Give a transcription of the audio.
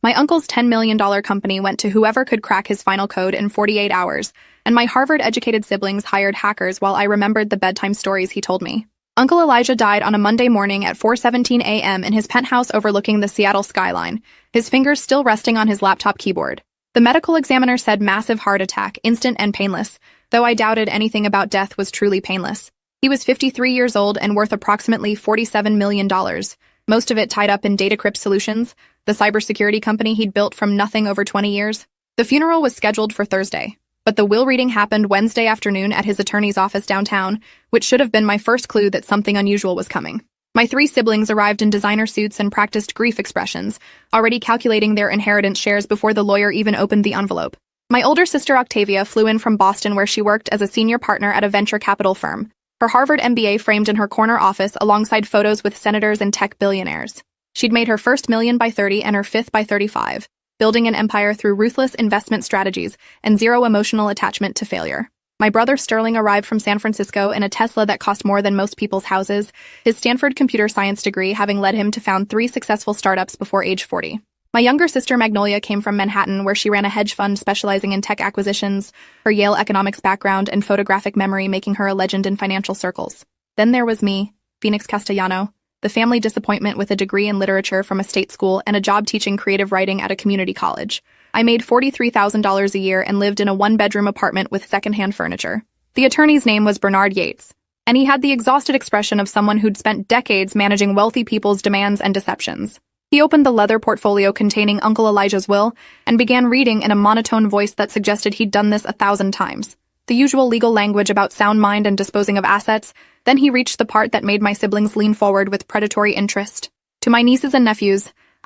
My uncle's $10 million company went to whoever could crack his final code in 48 hours, and my Harvard-educated siblings hired hackers while I remembered the bedtime stories he told me. Uncle Elijah died on a Monday morning at 4:17 a.m. in his penthouse overlooking the Seattle skyline, his fingers still resting on his laptop keyboard. The medical examiner said massive heart attack, instant and painless, though I doubted anything about death was truly painless. He was 53 years old and worth approximately $47 million, most of it tied up in Datacrypt Solutions, the cybersecurity company he'd built from nothing over 20 years. The funeral was scheduled for Thursday, but the will reading happened Wednesday afternoon at his attorney's office downtown, which should have been my first clue that something unusual was coming. My 3 siblings arrived in designer suits and practiced grief expressions, already calculating their inheritance shares before the lawyer even opened the envelope. My older sister Octavia flew in from Boston where she worked as a senior partner at a venture capital firm, her Harvard MBA framed in her corner office alongside photos with senators and tech billionaires. She'd made her first million by 30 and her fifth by 35, building an empire through ruthless investment strategies and zero emotional attachment to failure. My brother Sterling arrived from San Francisco in a Tesla that cost more than most people's houses, his Stanford computer science degree having led him to found 3 successful startups before age 40. My younger sister Magnolia came from Manhattan, where she ran a hedge fund specializing in tech acquisitions, her Yale economics background and photographic memory making her a legend in financial circles. Then there was me, Phoenix Castellano, the family disappointment with a degree in literature from a state school and a job teaching creative writing at a community college. I made $43,000 a year and lived in a 1-bedroom apartment with secondhand furniture. The attorney's name was Bernard Yates, and he had the exhausted expression of someone who'd spent decades managing wealthy people's demands and deceptions. He opened the leather portfolio containing Uncle Elijah's will and began reading in a monotone voice that suggested he'd done this 1,000 times. The usual legal language about sound mind and disposing of assets. Then he reached the part that made my siblings lean forward with predatory interest. To my nieces and nephews,